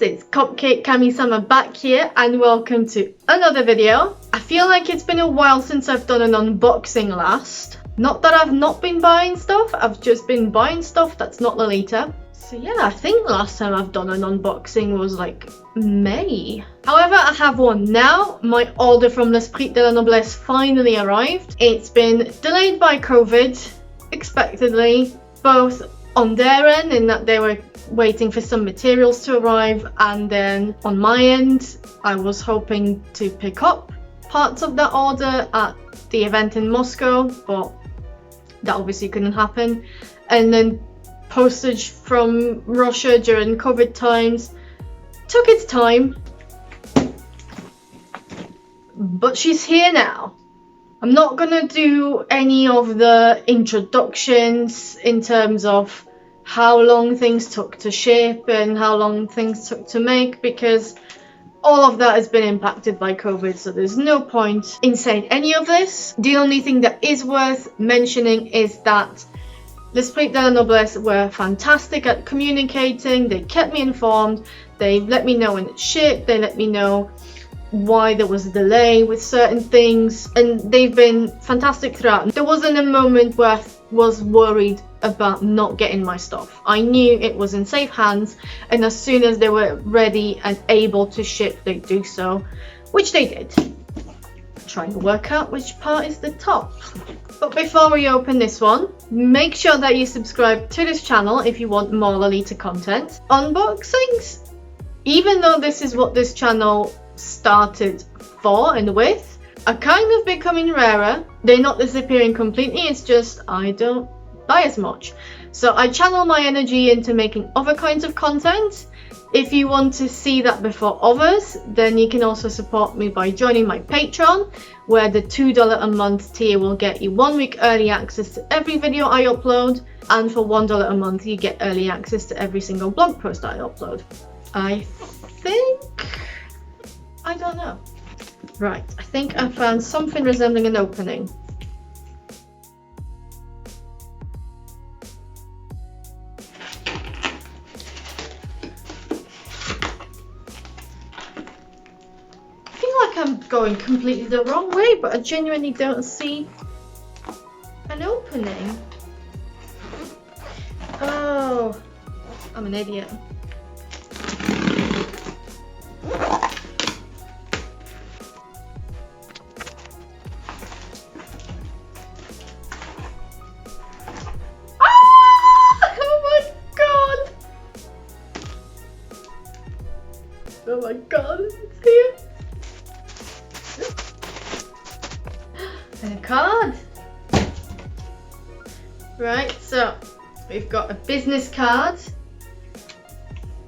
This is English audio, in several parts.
it's Cupcake Kami-sama back here and welcome to another video. I feel like it's been a while since I've done an unboxing last. Not that I've not been buying stuff, I've just been buying stuff that's not Lolita. So yeah, I think last time I've done an unboxing was like May. However, I have one now. My order from L'Esprit de la Noblesse finally arrived. It's been delayed by COVID, expectedly, both on their end in that they were waiting for some materials to arrive, and then on my end I was hoping to pick up parts of that order at the event in Moscow, but that obviously couldn't happen. And then postage from Russia during COVID times took its time, but she's here now. I'm not gonna do any of the introductions in terms of how long things took to ship and how long things took to make, because all of that has been impacted by COVID, so there's no point in saying any of this. The only thing that is worth mentioning is that L'Esprit de la Noblesse were fantastic at communicating. They kept me informed, they let me know when it shipped, they let me know why there was a delay with certain things, and they've been fantastic throughout. There wasn't a moment where I was worried about not getting my stuff. I knew it was in safe hands, and as soon as they were ready and able to ship, they'd do so, which they did. Trying to work out which part is the top. But before we open this one, make sure that you subscribe to this channel if you want more Lolita content. Unboxings, even though this is what this channel started for and with, are kind of becoming rarer. They're not disappearing completely, it's just I don't buy as much. So I channel my energy into making other kinds of content. If you want to see that before others, then you can also support me by joining my Patreon, where the $2 a month tier will get you 1 week early access to every video I upload, and for $1 a month you get early access to every single blog post I upload. I don't know. Right, I think I found something resembling an opening. I feel like I'm going completely the wrong way, but I genuinely don't see an opening. Oh, I'm an idiot. Oh my god, it's here! And a card! Right, so we've got a business card.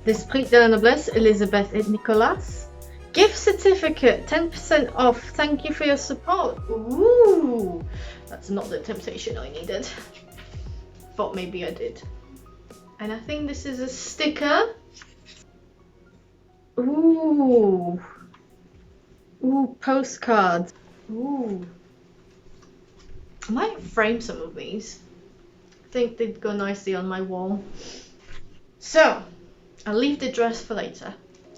L'Esprit de la Noblesse, Elizabeth and Nicolas. Gift certificate, 10% off. Thank you for your support. Ooh, that's not the temptation I needed. Thought maybe I did. And I think this is a sticker. Ooh. Ooh, postcards. Ooh. I might frame some of these. I think they'd go nicely on my wall. So, I'll leave the dress for later.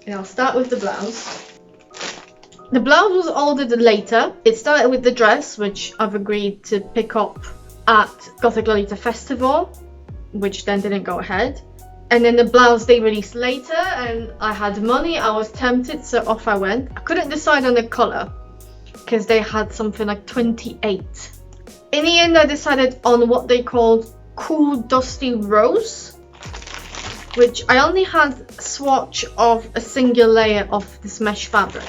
And I'll start with the blouse. The blouse was ordered later. It started with the dress, which I've agreed to pick up at Gothic Lolita Festival, which then didn't go ahead. And then the blouse they released later, and I had money, I was tempted, so off I went. I couldn't decide on the colour, because they had something like 28. In the end, I decided on what they called Cool Dusty Rose, which I only had a swatch of a single layer of this mesh fabric.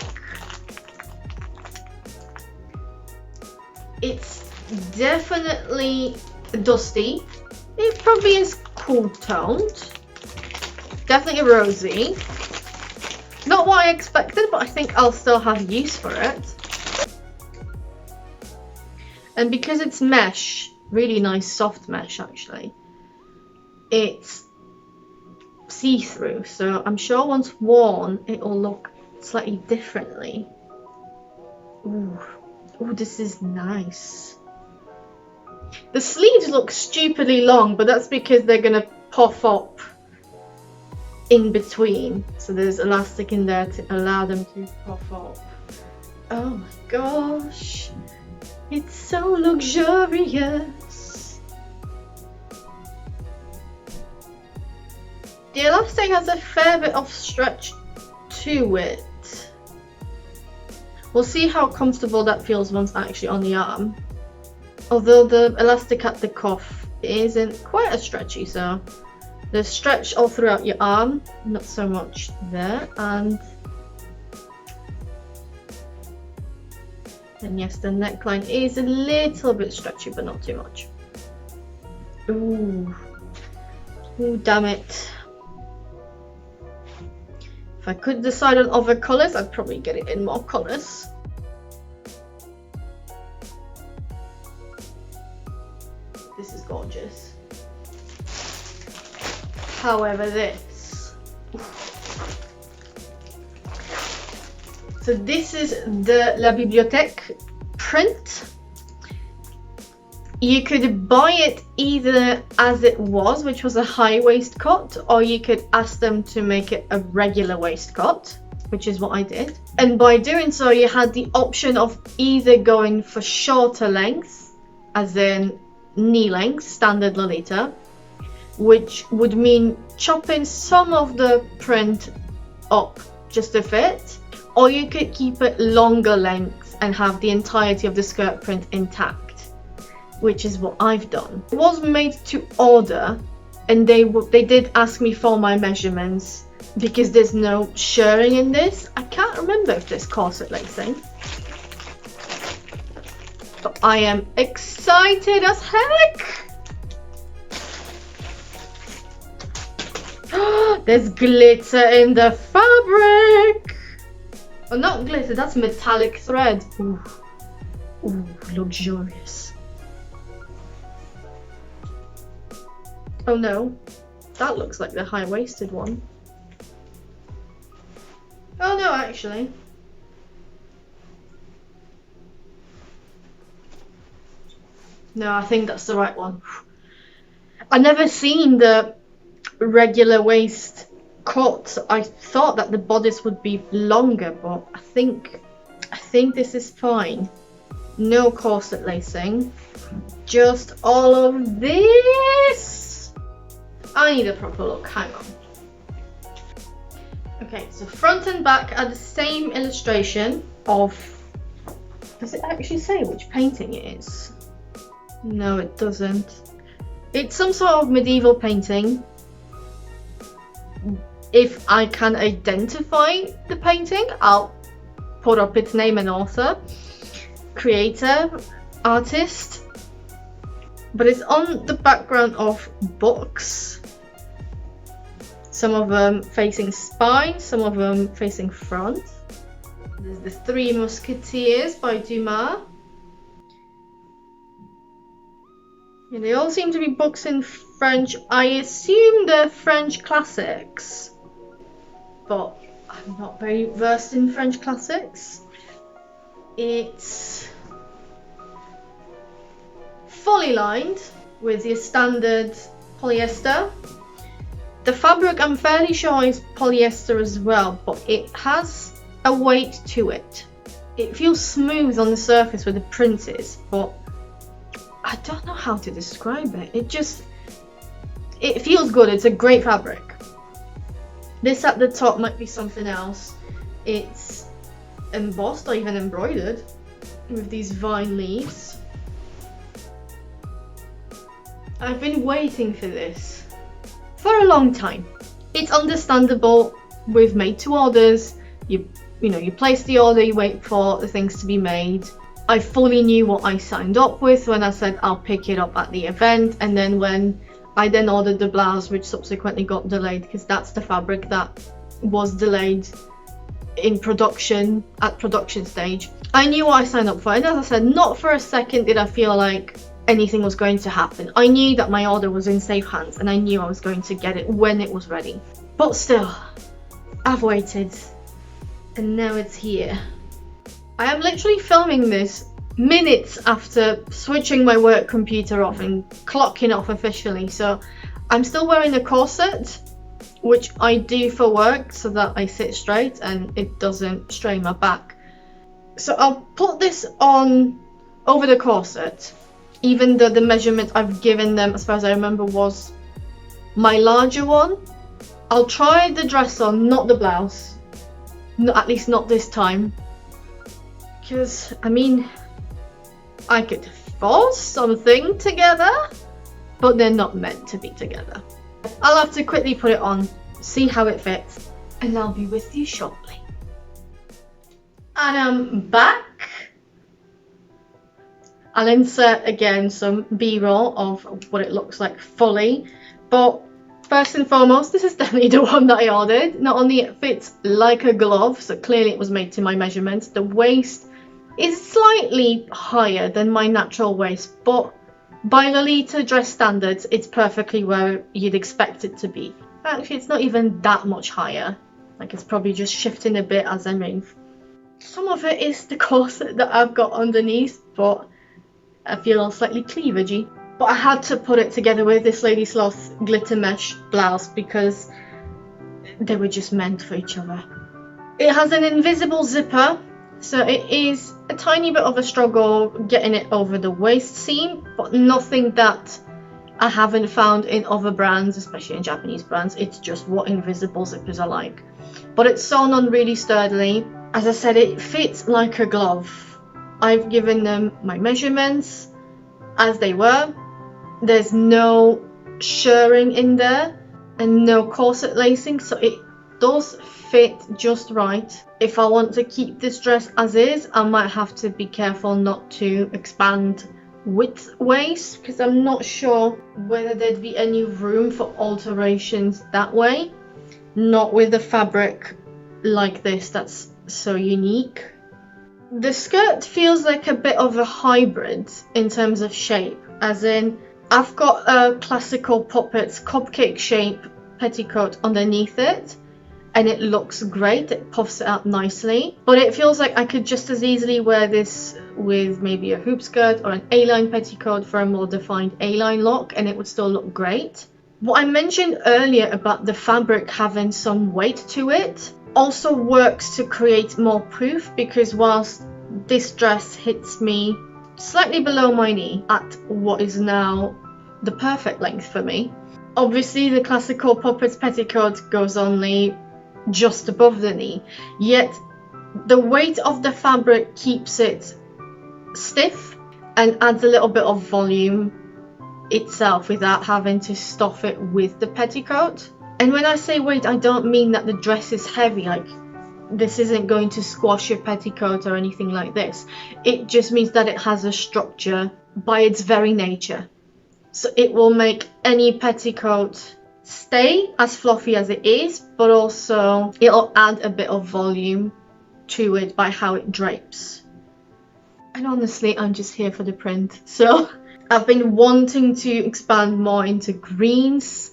It's definitely dusty. It probably is cool toned. Definitely rosy. Not what I expected, but I think I'll still have use for it. And because it's mesh, really nice soft mesh actually, it's see-through, so I'm sure once worn it will look slightly differently. Ooh, ooh, this is nice. The sleeves look stupidly long, but that's because they're gonna puff up in between, so there's elastic in there to allow them to puff up. Oh my gosh, it's so luxurious. The elastic has a fair bit of stretch to it. We'll see how comfortable that feels once actually on the arm. Although the elastic at the cuff isn't quite as stretchy, so there's stretch all throughout your arm, not so much there. And yes, the neckline is a little bit stretchy, but not too much. Ooh, damn it. If I could decide on other colours, I'd probably get it in more colours. This is gorgeous. However, this. So this is the La Bibliothèque print. You could buy it either as it was, which was a high waist cut, or you could ask them to make it a regular waist cut, which is what I did. And by doing so, you had the option of either going for shorter length, as in knee length, standard Lolita, which would mean chopping some of the print up just to fit, or you could keep it longer length and have the entirety of the skirt print intact, which is what I've done. It was made to order, and they did ask me for my measurements because there's no shirring in this. I can't remember if there's corset lacing, but I am excited as heck. There's glitter in the fabric. Oh, not glitter, that's metallic thread. Ooh, luxurious. Oh no, that looks like the high-waisted one. Oh no, actually. No, I think that's the right one. I've never seen the regular waist cut. I thought that the bodice would be longer, but I think this is fine. No corset lacing, just all of this. I need a proper look, hang on. Okay, so front and back are the same illustration of... Does it actually say which painting it is? No, it doesn't. It's some sort of medieval painting. If I can identify the painting, I'll put up its name and author, creator, artist. But it's on the background of books. Some of them facing spine, some of them facing front. There's the Three Musketeers by Dumas. Yeah, they all seem to be books in French. I assume they're French classics, but I'm not very versed in French classics. It's fully lined with your standard polyester. The fabric, I'm fairly sure, is polyester as well, but it has a weight to it. It feels smooth on the surface where the print is, but I don't know how to describe it. It feels good. It's a great fabric. This at the top might be something else. It's embossed or even embroidered with these vine leaves. I've been waiting for this for a long time. It's understandable with made to orders. You place the order, you wait for the things to be made. I fully knew what I signed up with when I said I'll pick it up at the event, and then when I then ordered the blouse, which subsequently got delayed because that's the fabric that was delayed in production, at production stage. I knew what I signed up for, and as I said, not for a second did I feel like anything was going to happen. I knew that my order was in safe hands, and I knew I was going to get it when it was ready. But still, I've waited, and now it's here. I am literally filming this minutes after switching my work computer off and clocking off officially, so I'm still wearing a corset. which I do for work so that I sit straight and it doesn't strain my back. So I'll put this on over the corset, even though the measurement I've given them, as far as I remember, was my larger one. I'll try the dress on, not the blouse. No, at least not this time. Because, I mean, I could force something together, but they're not meant to be together. I'll have to quickly put it on, see how it fits, and I'll be with you shortly. And I'm back. I'll insert again some B-roll of what it looks like fully, but first and foremost, this is definitely the one that I ordered. Not only it fits like a glove, so clearly it was made to my measurements. The waist is slightly higher than my natural waist, but by Lolita dress standards, it's perfectly where you'd expect it to be. Actually, it's not even that much higher. Like, it's probably just shifting a bit as I move. Some of it is the corset that I've got underneath, but I feel slightly cleavagey. But I had to put it together with this Lady Sloth glitter mesh blouse because they were just meant for each other. It has an invisible zipper, so it is a tiny bit of a struggle getting it over the waist seam, but nothing that I haven't found in other brands, especially in Japanese brands. It's just what invisible zippers are like. But it's sewn on really sturdily. As I said, it fits like a glove. I've given them my measurements as they were. There's no shirring in there and no corset lacing, so it does fit just right. If I want to keep this dress as is, I might have to be careful not to expand width waist, because I'm not sure whether there'd be any room for alterations that way. Not with a fabric like this that's so unique. The skirt feels like a bit of a hybrid in terms of shape, as in I've got a classical Puppets cupcake shape petticoat underneath it, and it looks great, it puffs it out nicely, but it feels like I could just as easily wear this with maybe a hoop skirt or an A-line petticoat for a more defined A-line look, and it would still look great. What I mentioned earlier about the fabric having some weight to it also works to create more proof, because whilst this dress hits me slightly below my knee at what is now the perfect length for me, obviously the classical Puppets petticoat goes only just above the knee, yet the weight of the fabric keeps it stiff and adds a little bit of volume itself without having to stuff it with the petticoat. And when I say weight, I don't mean that the dress is heavy, like this isn't going to squash your petticoat or anything like this. It just means that it has a structure by its very nature. So it will make any petticoat stay as fluffy as it is, but also it'll add a bit of volume to it by how it drapes. And honestly, I'm just here for the print. So I've been wanting to expand more into greens,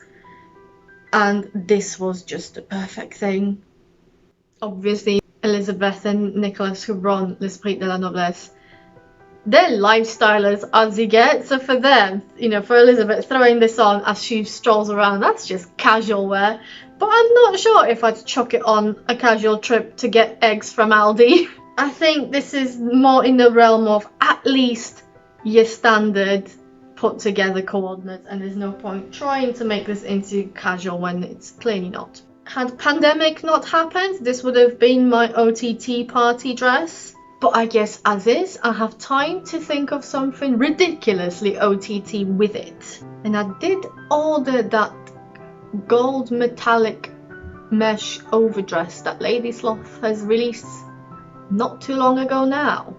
and this was just the perfect thing. Obviously, Elizabeth and Nicholas, who run L'Esprit de la Noblesse, they're lifestylers as you get. So for them, you know, for Elizabeth, throwing this on as she strolls around, that's just casual wear. But I'm not sure if I'd chuck it on a casual trip to get eggs from Aldi. I think this is more in the realm of at least your standard put together coordinates, and there's no point trying to make this into casual when it's clearly not. Had pandemic not happened, this would have been my OTT party dress. But I guess as is, I have time to think of something ridiculously OTT with it. And I did order that gold metallic mesh overdress that Lady Sloth has released not too long ago now.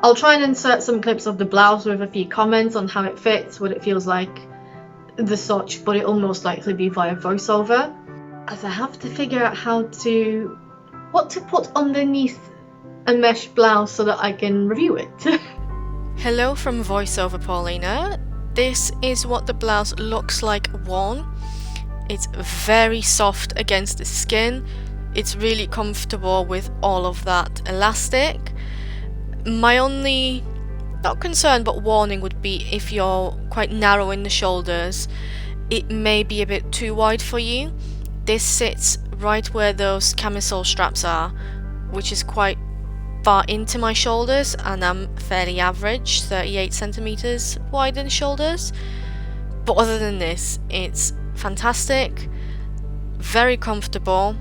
I'll try and insert some clips of the blouse with a few comments on how it fits, what it feels like, the such, but it'll most likely be via voiceover, as I have to figure out what to put underneath a mesh blouse so that I can review it. Hello from voiceover Paulina. This is what the blouse looks like worn. It's very soft against the skin. It's really comfortable with all of that elastic. My only, not concern but warning would be if you're quite narrow in the shoulders. it may be a bit too wide for you. This sits right where those camisole straps are, which is quite far into my shoulders, and I'm fairly average, 38 centimeters wide in shoulders. But other than this, it's fantastic, very comfortable,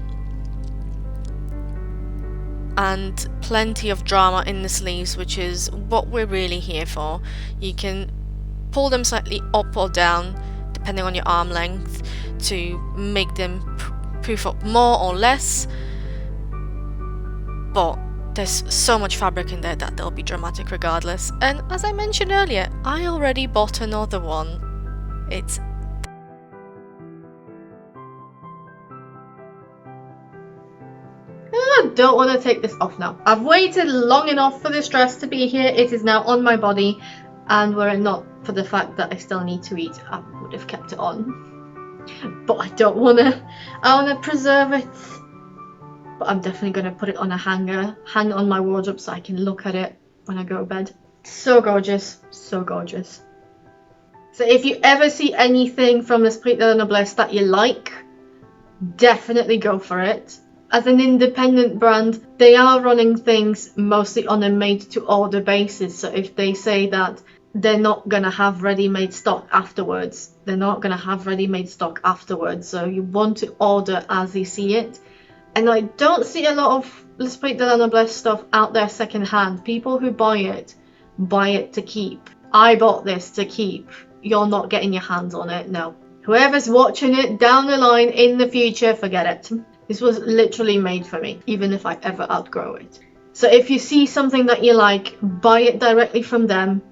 and plenty of drama in the sleeves, which is what we're really here for. You can pull them slightly up or down depending on your arm length to make them poof up more or less, but there's so much fabric in there that they'll be dramatic regardless. And as I mentioned earlier, I already bought another one. I don't want to take this off now. I've waited long enough for this dress to be here. It is now on my body, and were it not for the fact that I still need to eat, I would have kept it on. But I don't want to. I want to preserve it. But I'm definitely going to put it on a hanger, hang it on my wardrobe so I can look at it when I go to bed. So gorgeous, so gorgeous. So if you ever see anything from L'Esprit de la Noblesse that you like, definitely go for it. As an independent brand, they are running things mostly on a made-to-order basis. So if they say that they're not going to have ready-made stock afterwards, they're not going to have ready-made stock afterwards. So you want to order as you see it. And I don't see a lot of L'Esprit de la Noblesse stuff out there secondhand. People who buy it to keep. I bought this to keep. You're not getting your hands on it, no. Whoever's watching it down the line in the future, forget it. This was literally made for me, even if I ever outgrow it. So if you see something that you like, buy it directly from them.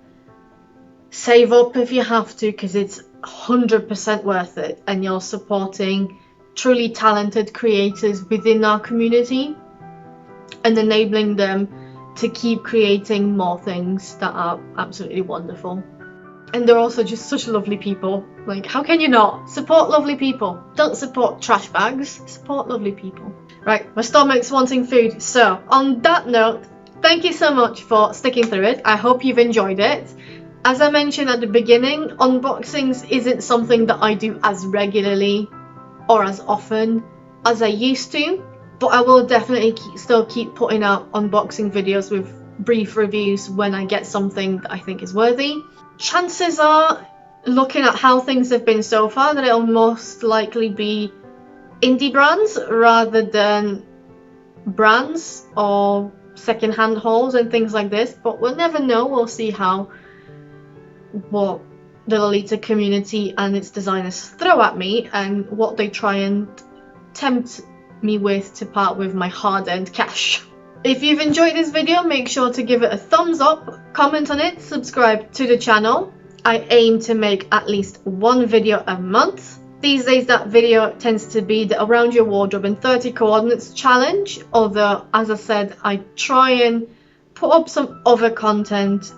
Save up if you have to, because it's 100% worth it. And you're supporting truly talented creators within our community and enabling them to keep creating more things that are absolutely wonderful. And they're also just such lovely people. Like, how can you not? Support lovely people. Don't support trash bags. Support lovely people. Right, my stomach's wanting food. So, on that note, thank you so much for sticking through it. I hope you've enjoyed it. As I mentioned at the beginning, unboxings isn't something that I do as regularly or as often as I used to. But I will definitely still keep putting out unboxing videos with brief reviews when I get something that I think is worthy. Chances are, looking at how things have been so far, that it'll most likely be indie brands rather than brands or second-hand hauls and things like this. But we'll never know. We'll see what the Lolita community and its designers throw at me and what they try and tempt me with to part with my hard-earned cash. If you've enjoyed this video, make sure to give it a thumbs up, comment on it, subscribe to the channel. I aim to make at least one video a month. These days that video tends to be the Around Your Wardrobe in 30 Coordinates challenge, although as I said, I try and put up some other content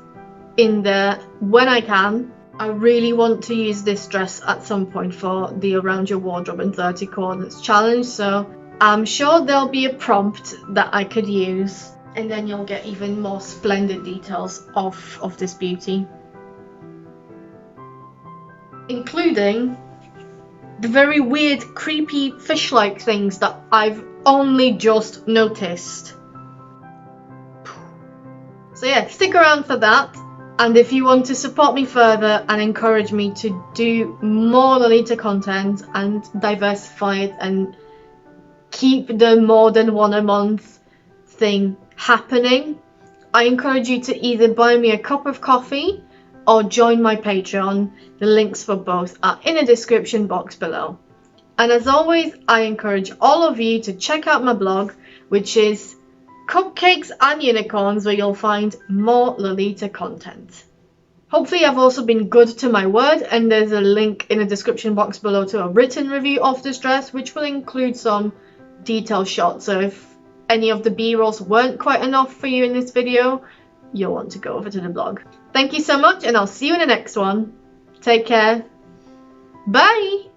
in there when I can. I really want to use this dress at some point for the Around Your Wardrobe in 30 Coordinates challenge, so I'm sure there'll be a prompt that I could use, and then you'll get even more splendid details of this beauty, including the very weird, creepy, fish-like things that I've only just noticed. So yeah, stick around for that. And if you want to support me further and encourage me to do more Lolita content and diversify it and keep the more than one a month thing happening, I encourage you to either buy me a cup of coffee or join my Patreon. The links for both are in the description box below. And as always, I encourage all of you to check out my blog, which is Cupcakes and Unicorns, where you'll find more Lolita content. Hopefully I've also been good to my word, and there's a link in the description box below to a written review of this dress, which will include some detailed shots. So if any of the B-rolls weren't quite enough for you in this video, you'll want to go over to the blog. Thank you so much, and I'll see you in the next one. Take care. Bye!